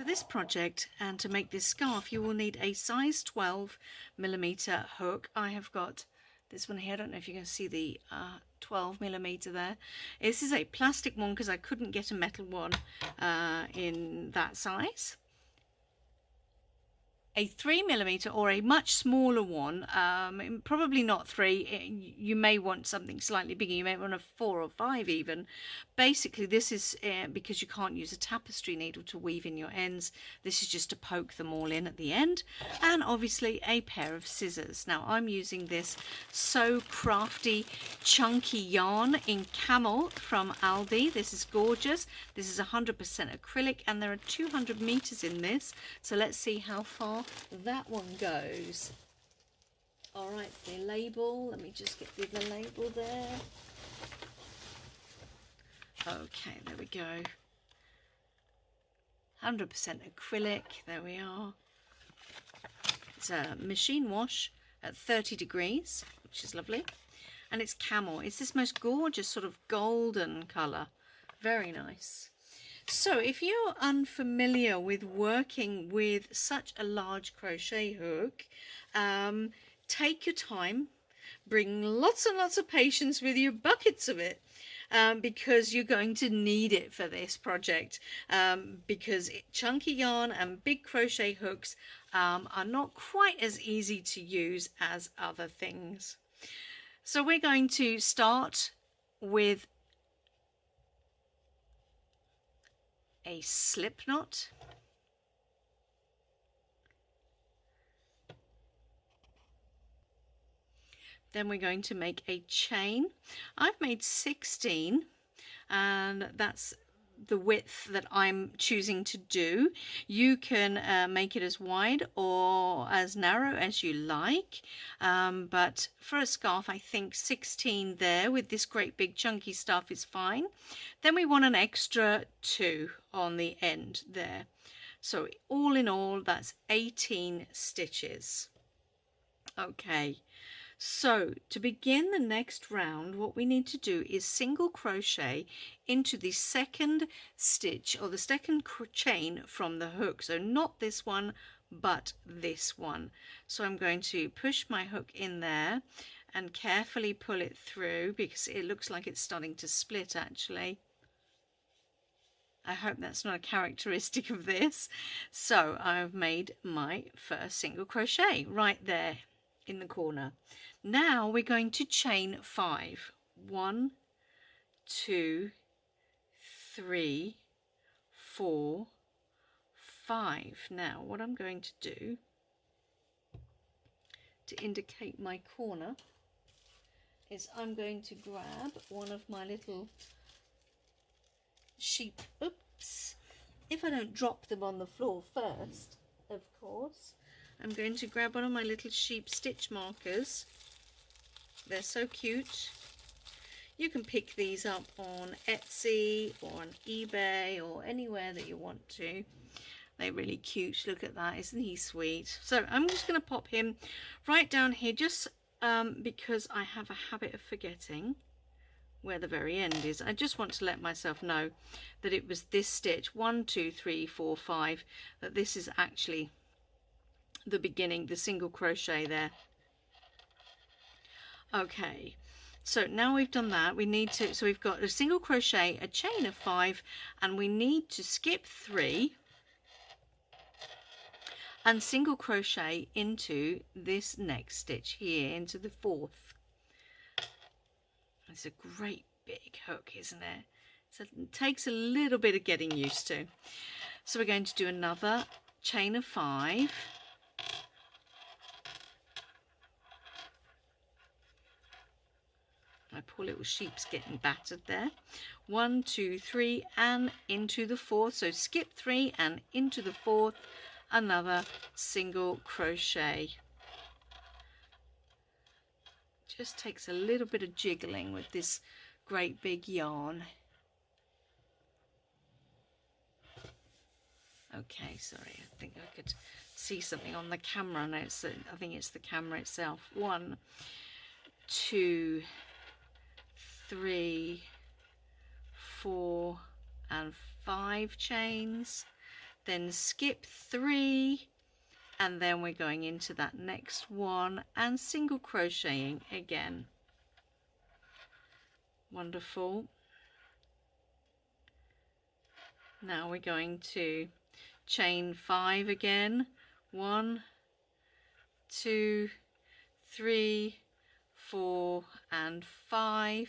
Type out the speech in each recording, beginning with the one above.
For this project and to make this scarf, you will need a size 12mm hook. I have got this one here. I don't know if you can see the 12mm there. This is a plastic one because I couldn't get a metal one in that size. A 3mm or a much smaller one, probably not 3. You may want something slightly bigger. You may want a 4 or 5 even. Basically this is because you can't use a tapestry needle to weave in your ends. This is just to poke them all in at the end, and obviously a pair of scissors. Now I'm using this So Crafty chunky yarn in camel from Aldi. This is gorgeous. This is 100% acrylic and there are 200 meters in this, so let's see how far that one goes. All right, the label, let me just get the label there. Okay, there we go. 100% acrylic, there we are. It's a machine wash at 30 degrees, which is lovely. And it's camel. It's this most gorgeous sort of golden colour. Very nice. So if you're unfamiliar with working with such a large crochet hook, take your time, bring lots and lots of patience with you, buckets of it, because you're going to need it for this project, because chunky yarn and big crochet hooks are not quite as easy to use as other things. So we're going to start with a slip knot. Then we're going to make a chain. I've made 16 and that's the width that I'm choosing to do. You can make it as wide or as narrow as you like, but for a scarf I think 16 there with this great big chunky stuff is fine. Then we want an extra 2 on the end there, so all in all that's 18 stitches. Okay, so to begin the next round, what we need to do is single crochet into the second stitch or the second chain from the hook. So not this one, but this one. So I'm going to push my hook in there and carefully pull it through because it looks like it's starting to split actually. I hope that's not a characteristic of this. So I've made my first single crochet right there in the corner. Now we're going to chain 5. 1, 2, 3, 4, 5. Now what I'm going to do to indicate my corner is I'm going to grab one of my little sheep, oops, if I don't drop them on the floor first, of course, I'm going to grab one of my little sheep stitch markers. They're so cute. You can pick these up on Etsy or on eBay or anywhere that you want to. They're really cute. Look at that. Isn't he sweet? So I'm just going to pop him right down here just because I have a habit of forgetting where the very end is. I just want to let myself know that it was this stitch 1, 2, 3, 4, 5, that this is actually the beginning, the single crochet there. Okay, so now we've done that, we need to, so we've got a single crochet, a chain of 5, and we need to skip 3 and single crochet into this next stitch here, into the 4th. It's a great big hook, isn't it? So it takes a little bit of getting used to. So we're going to do another chain of 5. My poor little sheep's getting battered there. 1, 2, 3 and into the 4th. So skip 3 and into the 4th, another single crochet. Just takes a little bit of jiggling with this great big yarn. Okay, sorry, I think I could see something on the camera. No, I think it's the camera itself. 1, 2, 3, 4 and 5 chains. then skip 3, and then we're going into that next one and single crocheting again. Wonderful. Now we're going to chain 5 again. 1, 2, 3, 4 and 5.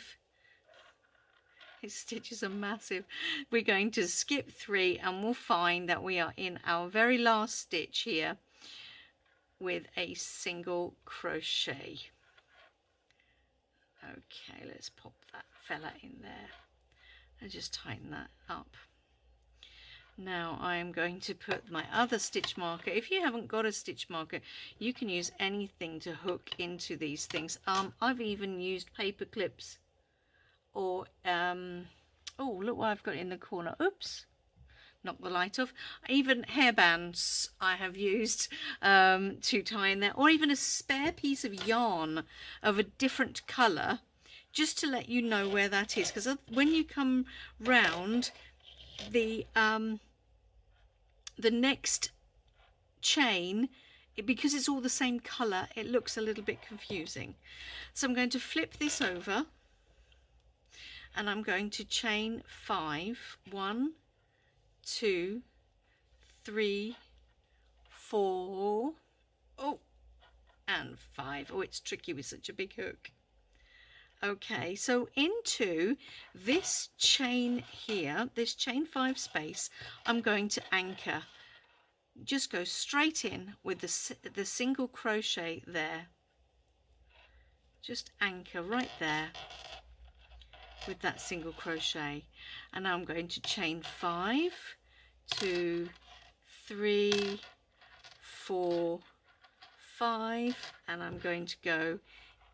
These stitches are massive. We're going to skip 3 and we'll find that we are in our very last stitch here with a single crochet. Okay, let's pop that fella in there and just tighten that up. Now I'm going to put my other stitch marker. If you haven't got a stitch marker, you can use anything to hook into these things. I've even used paper clips, or oh, look what I've got in the corner. Oops, knock the light off. Even hairbands I have used to tie in there, or even a spare piece of yarn of a different colour, just to let you know where that is, because when you come round the next chain, because it's all the same colour, it looks a little bit confusing. So I'm going to flip this over and I'm going to chain 5. 1, 2, 3, 4, oh, and 5. Oh, it's tricky with such a big hook. Okay, so into this chain here, this chain 5 space, I'm going to anchor. Just go straight in with the single crochet there. Just anchor right there with that single crochet. And now I'm going to chain 5, 2, 3, 4, 5, and I'm going to go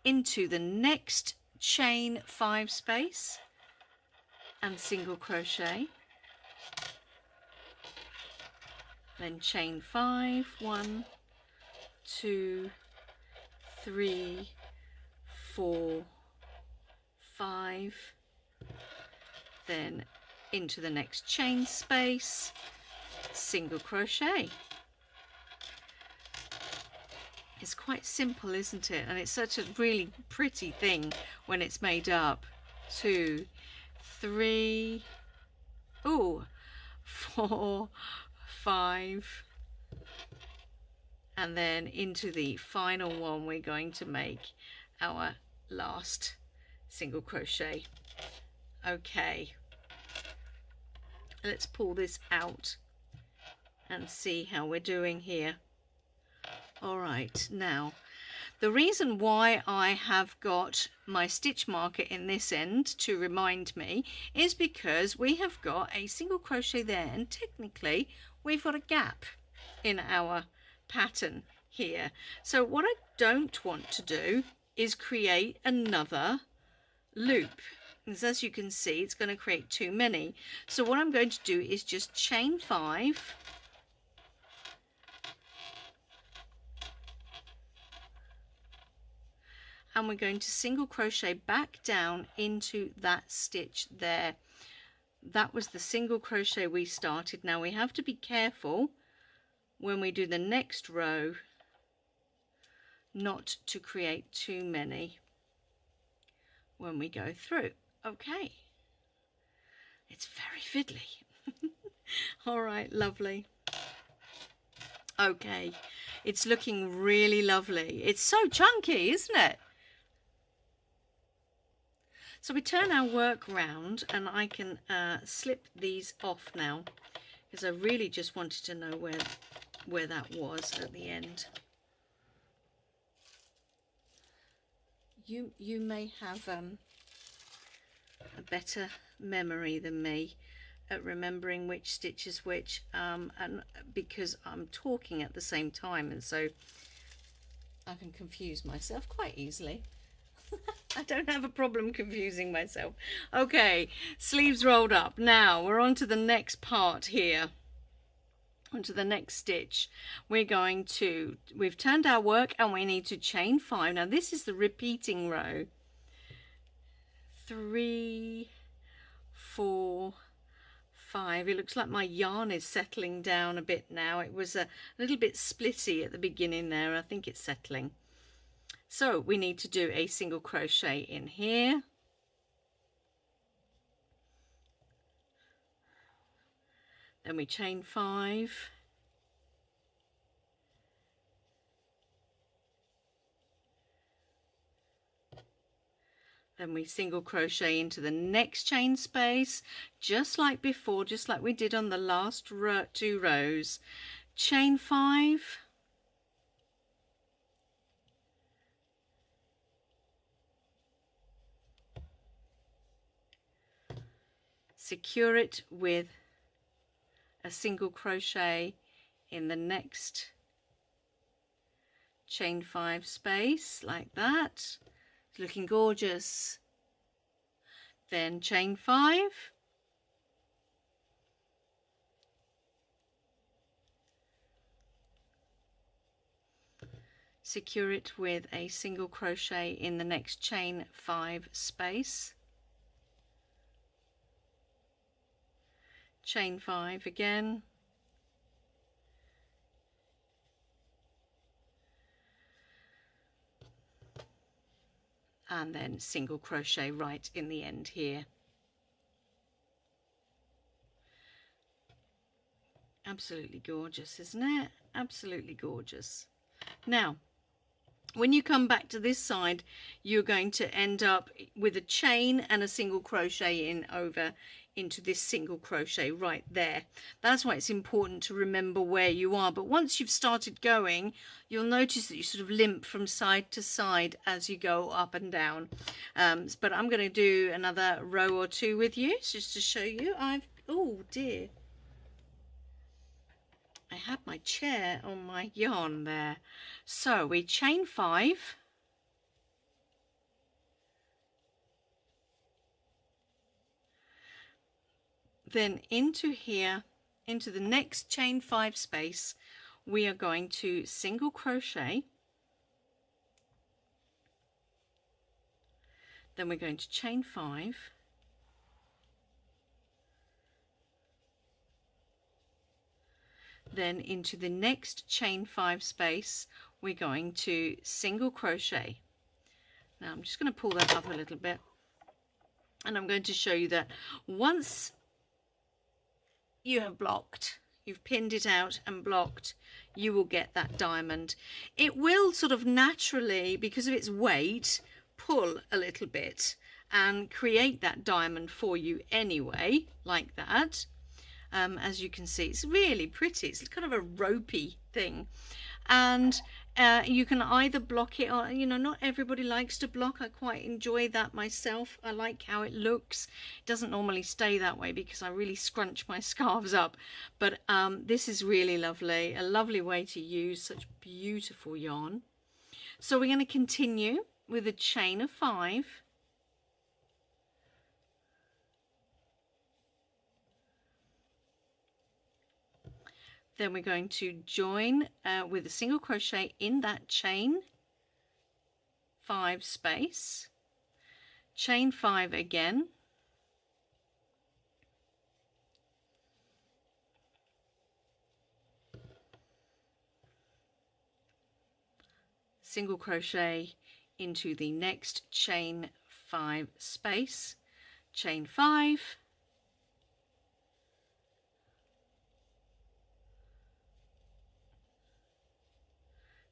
into the next chain 5 space and single crochet, then chain 5, 1, 2, 3, 4, 5, then into the next chain space, single crochet. It's quite simple, isn't it? And it's such a really pretty thing when it's made up. 2, 3, oh, 4, 5, and then into the final one we're going to make our last single crochet. Okay, let's pull this out and see how we're doing here. All right, now the reason why I have got my stitch marker in this end to remind me is because we have got a single crochet there, and technically we've got a gap in our pattern here. So what I don't want to do is create another loop, because as you can see it's going to create too many. So what I'm going to do is just chain 5, and we're going to single crochet back down into that stitch there. That was the single crochet we started. Now we have to be careful when we do the next row not to create too many when we go through. Okay, it's very fiddly. All right, lovely. Okay, it's looking really lovely. It's so chunky, isn't it? So we turn our work round, and I can slip these off now, because I really just wanted to know where that was at the end. You may have a better memory than me at remembering which stitch is which, and because I'm talking at the same time, and so I can confuse myself quite easily. I don't have a problem confusing myself. Okay, sleeves rolled up. Now we're on to the next part here, onto the next stitch. We've turned our work and we need to chain 5. Now this is the repeating row. 3, 4, 5. It looks like my yarn is settling down a bit now. It was a little bit splitty at the beginning there. I think it's settling. So we need to do a single crochet in here. Then we chain 5. Then we single crochet into the next chain space, just like before, just like we did on the last 2 rows. Chain 5. Secure it with a single crochet in the next chain 5 space, like that. It's looking gorgeous. Then chain 5. Secure it with a single crochet in the next chain 5 space. Chain 5 again. And then single crochet right in the end here. Absolutely gorgeous, isn't it? Absolutely gorgeous. Now, when you come back to this side, you're going to end up with a chain and a single crochet in over into this single crochet right there. That's why it's important to remember where you are. But once you've started going, you'll notice that you sort of limp from side to side as you go up and down. But I'm going to do another row or 2 with you just to show you. Oh dear, I had my chair on my yarn there. So we chain 5. Then into here, into the next chain 5 space, we are going to single crochet. Then we're going to chain 5. Then into the next chain 5 space, we're going to single crochet. Now I'm just going to pull that up a little bit, and I'm going to show you that once you have blocked, you've pinned it out and blocked, you will get that diamond. It will sort of naturally, because of its weight, pull a little bit and create that diamond for you anyway, like that. As you can see, it's really pretty. It's kind of a ropey thing, and you can either block it or, you know, not everybody likes to block. I quite enjoy that myself. I like how it looks. It doesn't normally stay that way because I really scrunch my scarves up, but this is really lovely, a lovely way to use such beautiful yarn. So we're going to continue with a chain of 5. Then we're going to join with a single crochet in that chain 5 space, chain 5 again, single crochet into the next chain 5 space, chain 5,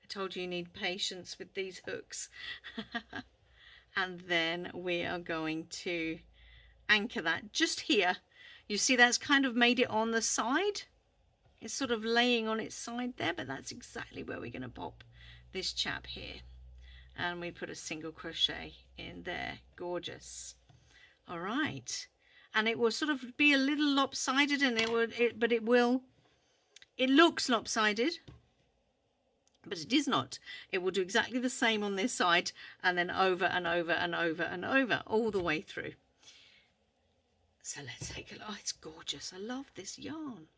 I told you you need patience with these hooks. And then we are going to anchor that just here. You see that's kind of made it on the side. It's sort of laying on its side there, but that's exactly where we're going to pop this chap here. And we put a single crochet in there. Gorgeous. All right. And it will sort of be a little lopsided, and it looks lopsided, but it is not. It will do exactly the same on this side, and then over and over and over and over, all the way through. So let's take a look. Oh, it's gorgeous. I love this yarn.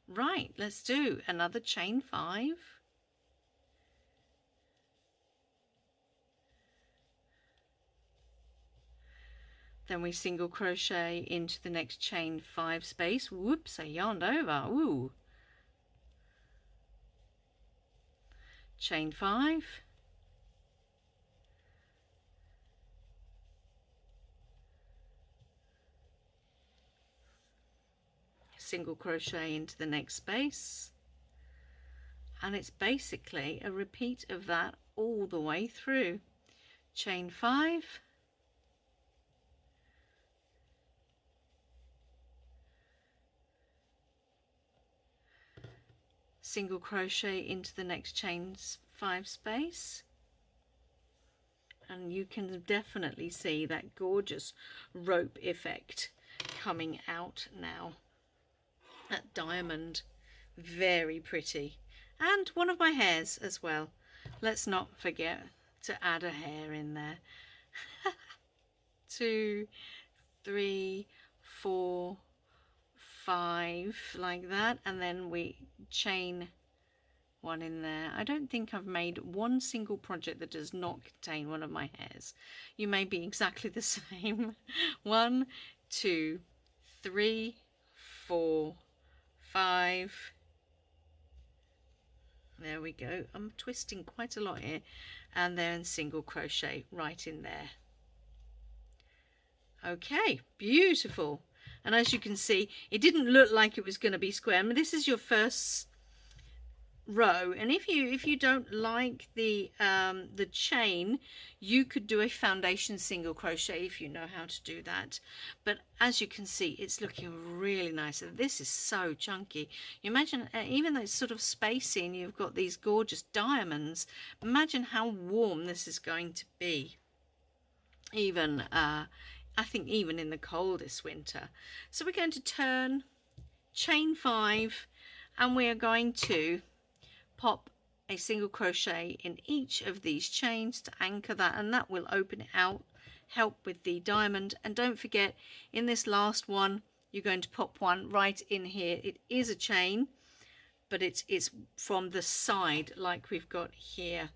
Right, let's do another chain 5. Then we single crochet into the next chain 5 space. Whoops, I yarned over. Ooh. Chain 5. Single crochet into the next space, and it's basically a repeat of that all the way through. Chain 5, single crochet into the next chain 5 space, and you can definitely see that gorgeous rope effect coming out now. That diamond, very pretty, and one of my hairs as well. Let's not forget to add a hair in there. 2, 3, 4, 5, like that, and then we chain 1 in there. I don't think I've made one single project that does not contain one of my hairs. You may be exactly the same. 1, 2, 3, 4, 5. There we go. I'm twisting quite a lot here, and then single crochet right in there. Okay, beautiful. And as you can see, it didn't look like it was going to be square. I mean, this is your first row, and if you don't like the chain, you could do a foundation single crochet if you know how to do that. But as you can see, it's looking really nice, and this is so chunky. You imagine, even though it's sort of spacey and you've got these gorgeous diamonds, imagine how warm this is going to be, even I think even in the coldest winter. So we're going to turn, chain 5, and we are going to pop a single crochet in each of these chains to anchor that, and that will open it out, help with the diamond. And don't forget, in this last one, you're going to pop one right in here. It is a chain, but it's from the side, like we've got here,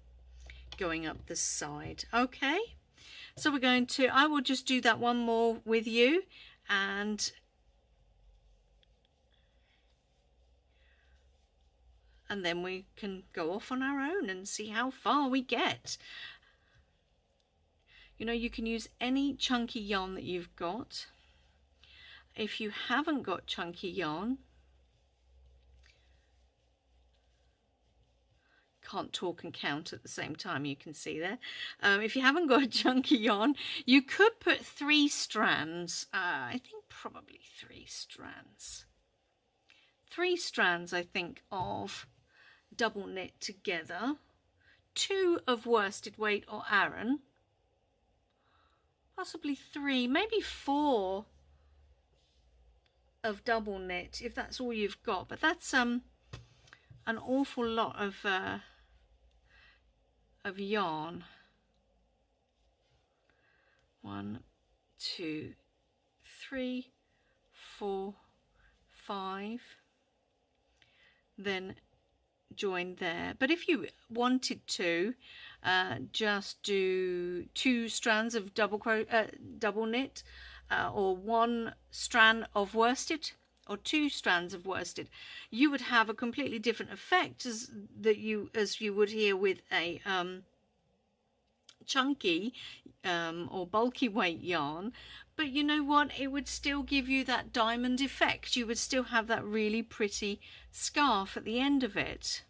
going up the side. Okay, so we're going to, I will just do that one more with you, and then we can go off on our own and see how far we get. You know, you can use any chunky yarn that you've got. If you haven't got chunky yarn, can't talk and count at the same time, you can see there. If you haven't got a chunky yarn, you could put 3 strands. I think probably 3 strands. 3 strands, I think, of double knit together, 2 of worsted weight or Aran, possibly 3, maybe 4 of double knit if that's all you've got. But that's an awful lot of yarn. 1, 2, 3, 4, 5. Then join there. But if you wanted to just do 2 strands of double knit, or 1 strand of worsted, or 2 strands of worsted, you would have a completely different effect as you would here with a chunky or bulky weight yarn. But you know what, it would still give you that diamond effect. You would still have that really pretty scarf at the end of it.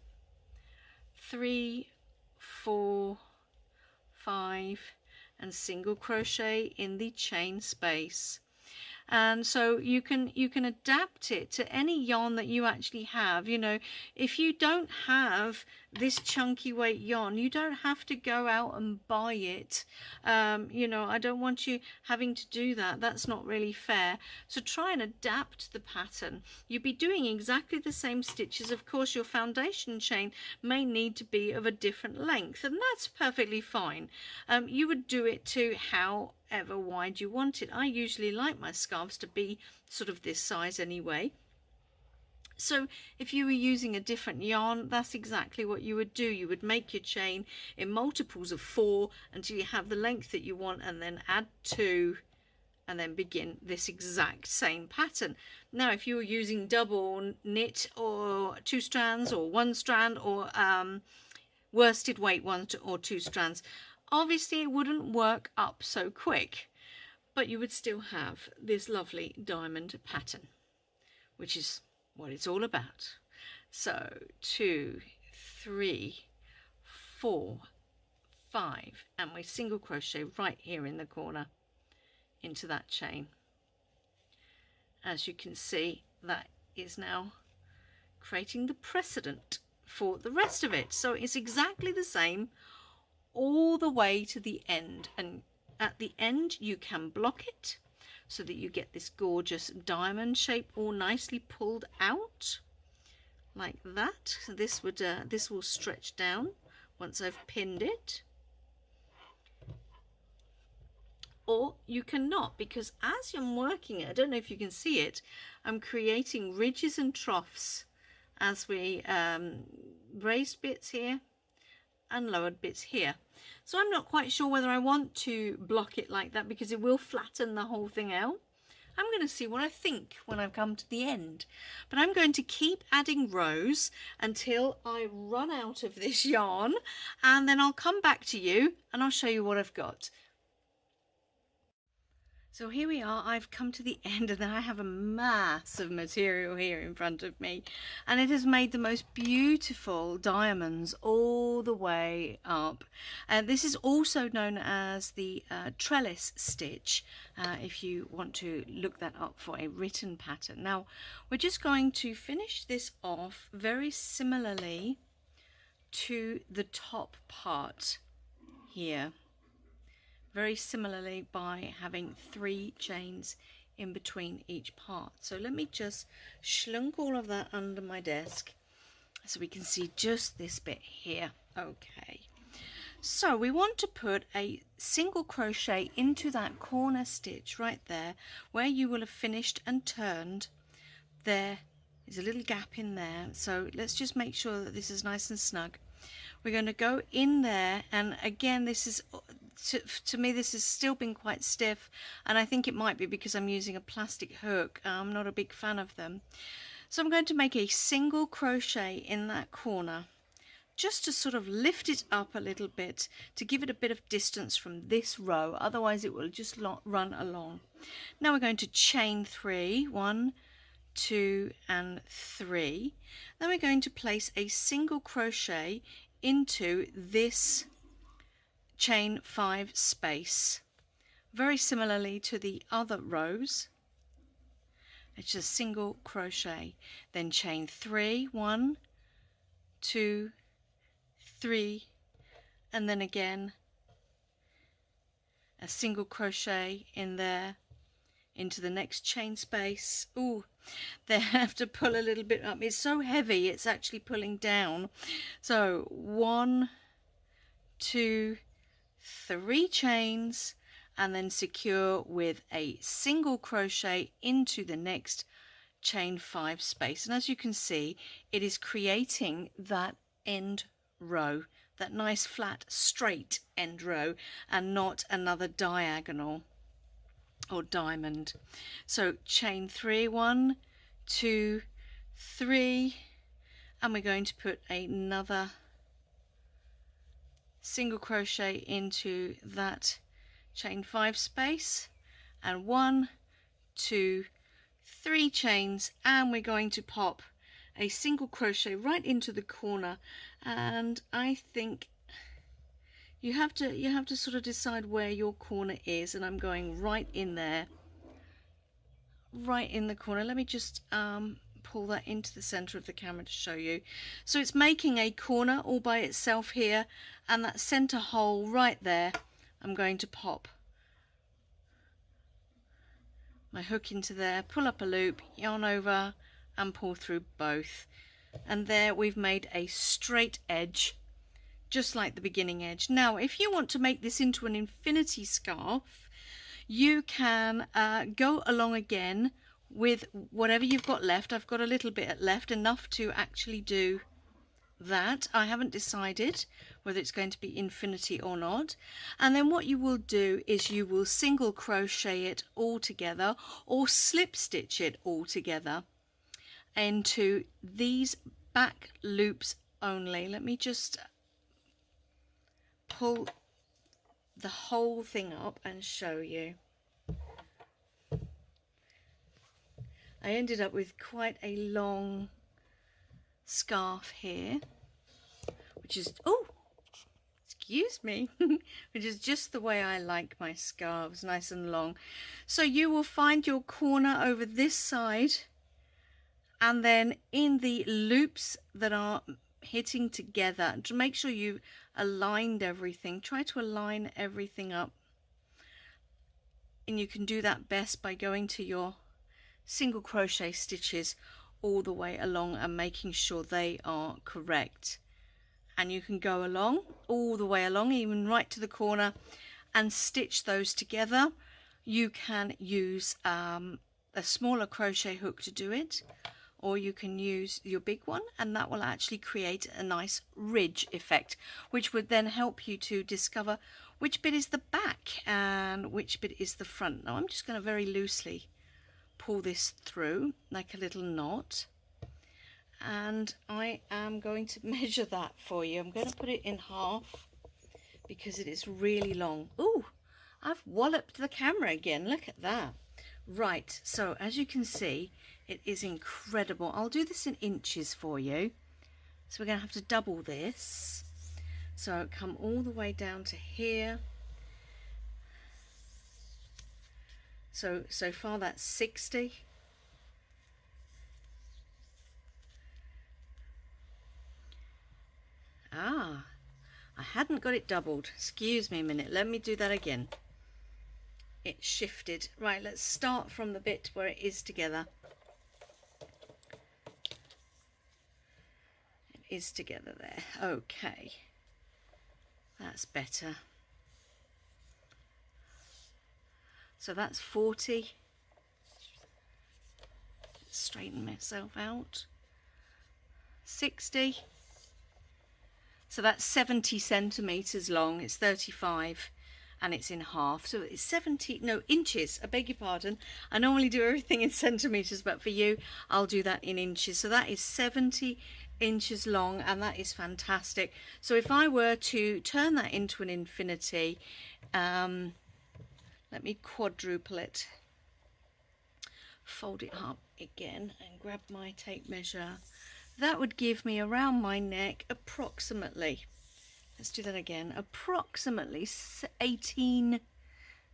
3, 4, 5, and single crochet in the chain space. And so you can adapt it to any yarn that you actually have. You know, if you don't have this chunky weight yarn, you don't have to go out and buy it. You know, I don't want you having to do that. That's not really fair. So try and adapt the pattern. You'll be doing exactly the same stitches. Of course, your foundation chain may need to be of a different length, and that's perfectly fine. You would do it to however wide you want it. I usually like my scarves to be sort of this size anyway. So if you were using a different yarn, that's exactly what you would do. You would make your chain in multiples of 4 until you have the length that you want, and then add 2 and then begin this exact same pattern. Now if you were using double knit or 2 strands or 1 strand or worsted weight 1 or 2 strands, obviously it wouldn't work up so quick, but you would still have this lovely diamond pattern, which is what it's all about. So 2, 3, 4, 5, and we single crochet right here in the corner into that chain. As you can see, that is now creating the precedent for the rest of it. So it's exactly the same all the way to the end, and at the end you can block it so that you get this gorgeous diamond shape all nicely pulled out like that. So this will stretch down once I've pinned it. Or you cannot, because as I'm working it, I don't know if you can see it, I'm creating ridges and troughs as we raised bits here and lowered bits here. So I'm not quite sure whether I want to block it like that, because it will flatten the whole thing out. I'm going to see what I think when I've come to the end. But I'm going to keep adding rows until I run out of this yarn, and then I'll come back to you and I'll show you what I've got. So here we are, I've come to the end, and I have a mass of material here in front of me, and it has made the most beautiful diamonds all the way up. This is also known as the trellis stitch, if you want to look that up for a written pattern. Now we're just going to finish this off very similarly to the top part here. Very similarly, by having 3 chains in between each part. So let me just slunk all of that under my desk so we can see just this bit here. Okay, so we want to put a single crochet into that corner stitch right there where you will have finished and turned. There is a little gap in there, so let's just make sure that this is nice and snug. We're going to go in there, and again, this is to me this has still been quite stiff, and I think it might be because I'm using a plastic hook. I'm not a big fan of them. So I'm going to make a single crochet in that corner just to sort of lift it up a little bit, to give it a bit of distance from this row, otherwise it will just run along. Now we're going to chain 3, 1, 2 and 3. Then we're going to place a single crochet into this chain 5 space, very similarly to the other rows. It's just single crochet, then chain 3, 1, 2, 3, and then again a single crochet in there into the next chain space. Ooh, they have to pull a little bit up. It's so heavy, it's actually pulling down. So 1, 2, 3 chains, and then secure with a single crochet into the next chain 5 space. And as you can see, it is creating that end row, that nice flat straight end row, and not another diagonal or diamond. So chain 3, 1, 2, 3, and we're going to put another single crochet into that chain 5 space, and 1, 2, 3 chains, and we're going to pop a single crochet right into the corner. And I think you have to sort of decide where your corner is, and I'm going right in there, right in the corner. Let me just pull that into the center of the camera to show you. So it's making a corner all by itself here, and that center hole right there, I'm going to pop my hook into there, pull up a loop, yarn over and pull through both, and there we've made a straight edge just like the beginning edge. Now if you want to make this into an infinity scarf, you can go along again with whatever you've got left. I've got a little bit left, enough to actually do that. I haven't decided whether it's going to be infinity or not. And then what you will do is you will single crochet it all together or slip stitch it all together into these back loops only. Let me just pull the whole thing up and show you. I ended up with quite a long scarf here, which is, oh, excuse me, which is just the way I like my scarves, nice and long. So you will find your corner over this side, and then in the loops that are hitting together, to make sure you aligned everything, try to align everything up, and you can do that best by going to your single crochet stitches all the way along and making sure they are correct. And you can go along all the way along, even right to the corner, and stitch those together. You can use a smaller crochet hook to do it, or you can use your big one, and that will actually create a nice ridge effect, which would then help you to discover which bit is the back and which bit is the front. Now I'm just going to very loosely pull this through like a little knot, and I am going to measure that for you. I'm going to put it in half because it is really long. Ooh, I've walloped the camera again, look at that. Right, so as you can see, it is incredible. I'll do this in inches for you. So we're going to have to double this. So come all the way down to here. So far that's 60. Ah, I hadn't got it doubled. Excuse me a minute. Let me do that again. It shifted. Right, let's start from the bit where it is together. It is together there. Okay. That's better. So that's 40. Straighten myself out. 60. So that's 70 centimeters long. It's 35 and it's in half. So it's 70, no, inches. I beg your pardon. I normally do everything in centimeters, but for you, I'll do that in inches. So that is 70 inches long, and that is fantastic. So if I were to turn that into an infinity, let me quadruple it, fold it up again and grab my tape measure. That would give me around my neck approximately, let's do that again, approximately 18,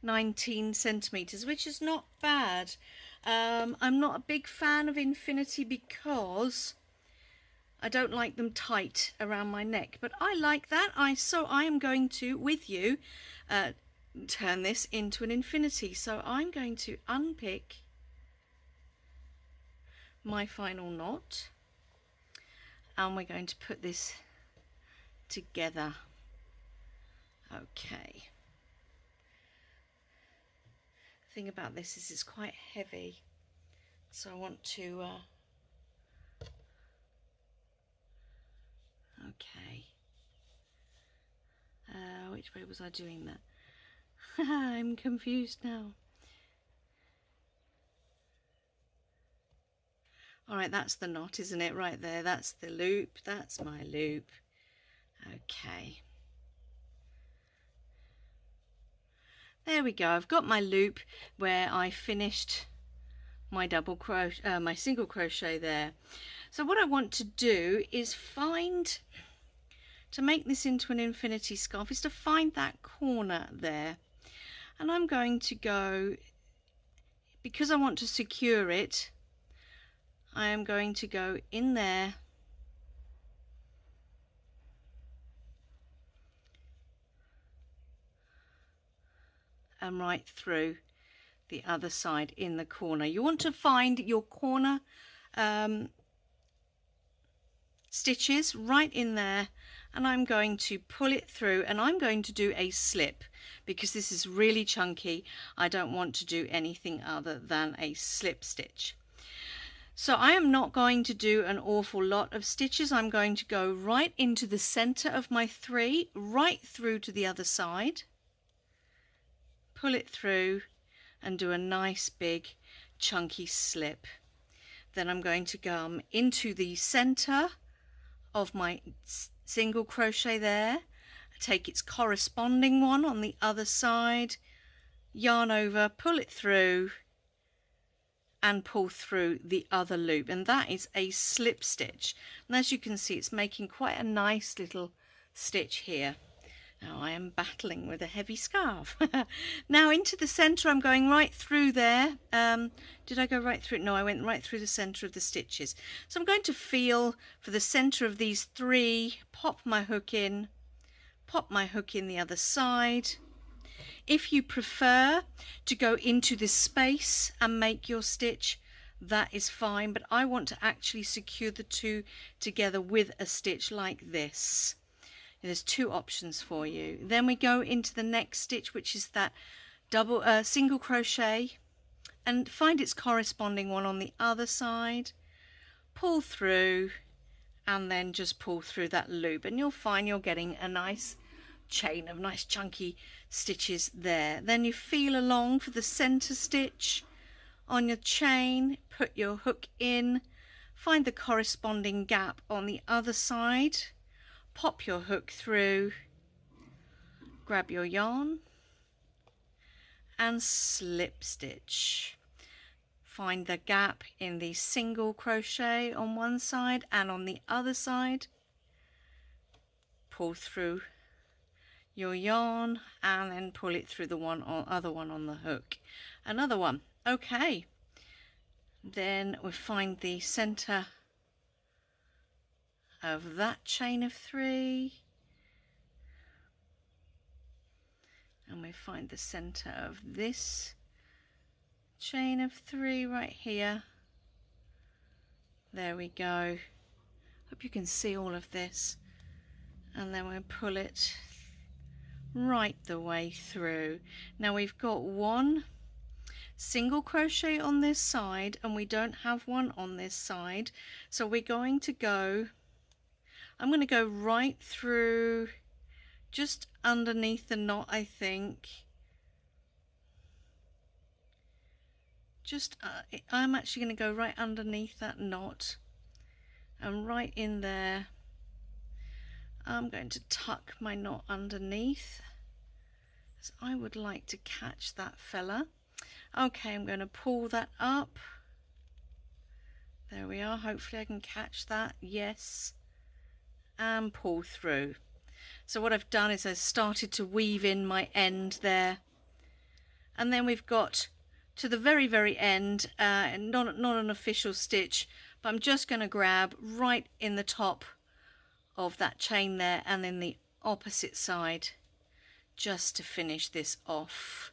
19 centimeters, which is not bad. I'm not a big fan of infinity because I don't like them tight around my neck, but I like that. So I am going to, with you, turn this into an infinity. So I'm going to unpick my final knot, and we're going to put this together. Okay. The thing about this is it's quite heavy, so I want to okay. Which way was I doing that? I'm confused now. Alright, that's the knot, isn't it? Right there, that's the loop. That's my loop. Okay. There we go. I've got my loop where I finished my double crochet, my single crochet there. So what I want to do is to make this into an infinity scarf, is to find that corner there. And I'm going to go, because I want to secure it, I am going to go in there and right through the other side in the corner. You want to find your corner stitches right in there, and I'm going to pull it through, and I'm going to do a slip because this is really chunky. I don't want to do anything other than a slip stitch. So I am not going to do an awful lot of stitches. I'm going to go right into the center of my 3, right through to the other side, pull it through and do a nice big chunky slip. Then I'm going to come into the center of my single crochet there, take its corresponding one on the other side, yarn over, pull it through and pull through the other loop, and that is a slip stitch. And as you can see, it's making quite a nice little stitch here. Now I am battling with a heavy scarf. Now into the center, I'm going right through there. Did I go right through? No, I went right through the center of the stitches. So I'm going to feel for the center of these 3, pop my hook in the other side. If you prefer to go into this space and make your stitch, that is fine, but I want to actually secure the 2 together with a stitch like this. There's 2 options for you. Then we go into the next stitch, which is that single crochet, and find its corresponding one on the other side, pull through and then just pull through that loop, and you'll find you're getting a nice chain of nice chunky stitches there. Then you feel along for the center stitch on your chain, put your hook in, find the corresponding gap on the other side, pop your hook through, grab your yarn and slip stitch. Find the gap in the single crochet on one side and on the other side, pull through your yarn and then pull it through the other one on the hook. Another one. Okay, then we find the center of that chain of 3 and we find the center of this chain of 3 right here. There we go. Hope you can see all of this. And then we pull it right the way through. Now we've got 1 single crochet on this side and we don't have one on this side, so we're going to go, I'm going to go right through just underneath the knot, I think. I'm actually going to go right underneath that knot and right in there. I'm going to tuck my knot underneath, as I would like to catch that fella. Okay, I'm going to pull that up. There we are. Hopefully I can catch that. Yes. And pull through. So what I've done is I've started to weave in my end there. And then we've got to the very, very end, not an official stitch, but I'm just going to grab right in the top of that chain there and then the opposite side just to finish this off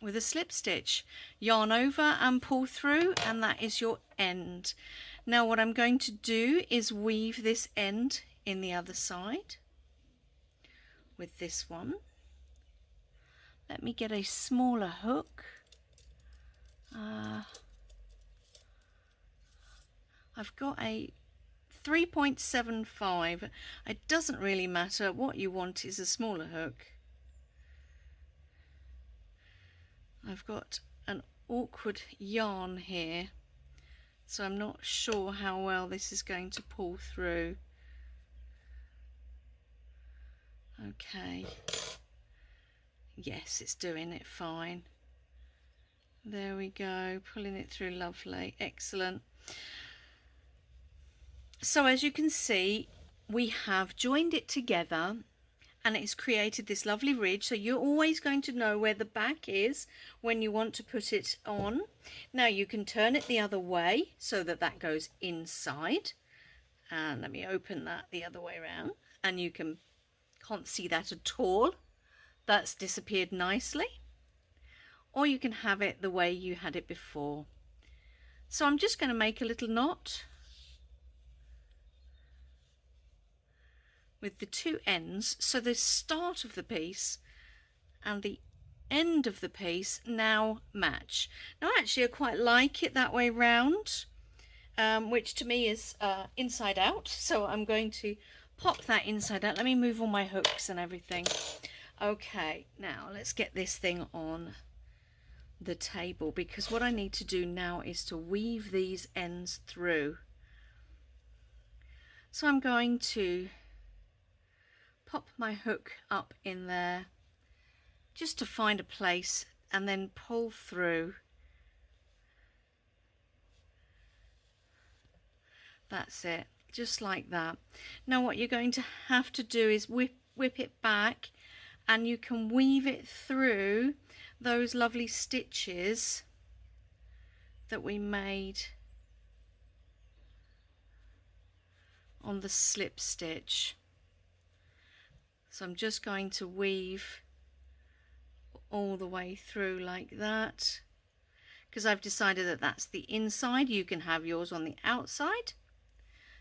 with a slip stitch. Yarn over and pull through, and that is your end. Now what I'm going to do is weave this end in the other side with this one. Let me get a smaller hook. I've got a 3.75. It doesn't really matter. What you want is a smaller hook. I've got an awkward yarn here, so I'm not sure how well this is going to pull through. Okay. Yes, it's doing it fine. There we go, pulling it through lovely. Excellent. So as you can see, we have joined it together and it's created this lovely ridge. So you're always going to know where the back is when you want to put it on. Now you can turn it the other way so that that goes inside. And let me open that the other way around, and you can't see that at all. That's disappeared nicely. Or you can have it the way you had it before. So I'm just going to make a little knot with the 2 ends, so the start of the piece and the end of the piece now match. Now actually I quite like it that way round, which to me is inside out, so I'm going to pop that inside out. Let me move all my hooks and everything. Okay, now let's get this thing on the table, because what I need to do now is to weave these ends through. So I'm going to pop my hook up in there just to find a place and then pull through. That's it, just like that. Now what you're going to have to do is whip it back, and you can weave it through those lovely stitches that we made on the slip stitch. So I'm just going to weave all the way through like that, because I've decided that that's the inside. You can have yours on the outside.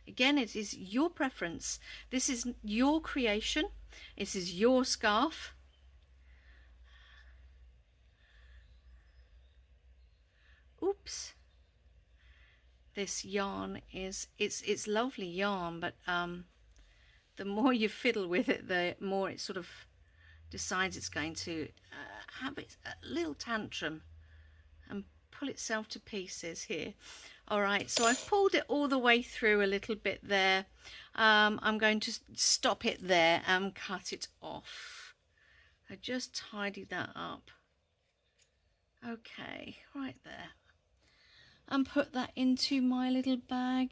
Again, it is your preference. This is your creation. This is your scarf. Oops. This yarn is, it's lovely yarn, but the more you fiddle with it, the more it sort of decides it's going to have its little tantrum and pull itself to pieces here. All right, so I've pulled it all the way through a little bit there. I'm going to stop it there and cut it off. I just tidied that up. Okay, right there. And put that into my little bag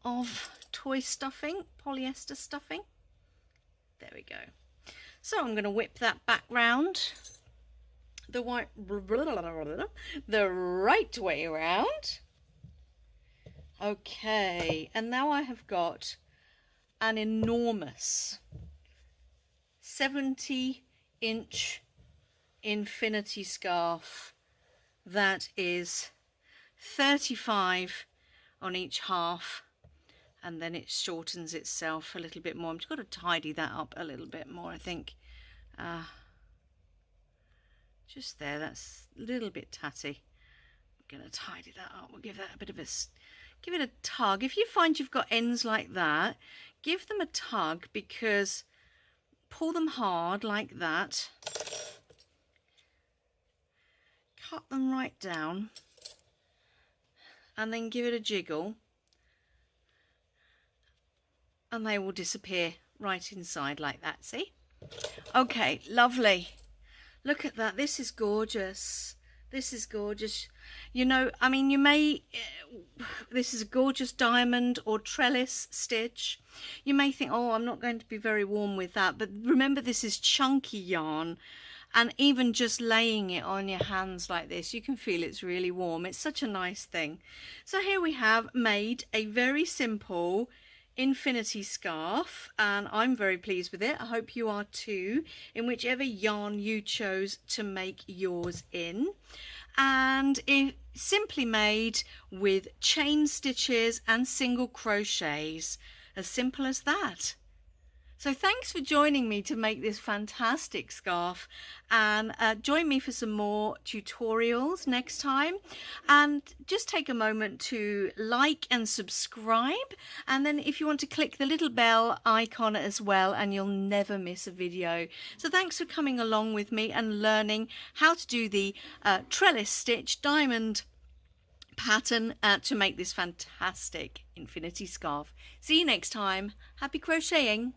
of toy stuffing, polyester stuffing. There we go. So I'm going to whip that back round the right way around. Okay, and now I have got an enormous 70-inch infinity scarf that is 35 on each half, and then it shortens itself a little bit more. I'm just going to tidy that up a little bit more, I think. Just there, that's a little bit tatty. I'm going to tidy that up. We'll give that a bit of a, give it a tug. If you find you've got ends like that, give them a tug, because pull them hard like that. Cut them right down and then give it a jiggle, and they will disappear right inside like that. See? Okay, lovely. Look at that. This is gorgeous. This is gorgeous. You know, I mean, you may, this is a gorgeous diamond or trellis stitch. You may think, oh, I'm not going to be very warm with that. But remember, this is chunky yarn. And even just laying it on your hands like this, you can feel it's really warm. It's such a nice thing. So here we have made a very simple infinity scarf, and I'm very pleased with it. I hope you are too, in whichever yarn you chose to make yours in. And it's simply made with chain stitches and single crochets. As simple as that. So thanks for joining me to make this fantastic scarf, and join me for some more tutorials next time. And just take a moment to like and subscribe, and then if you want to click the little bell icon as well, and you'll never miss a video. So thanks for coming along with me and learning how to do the trellis stitch diamond pattern to make this fantastic infinity scarf. See you next time. Happy crocheting.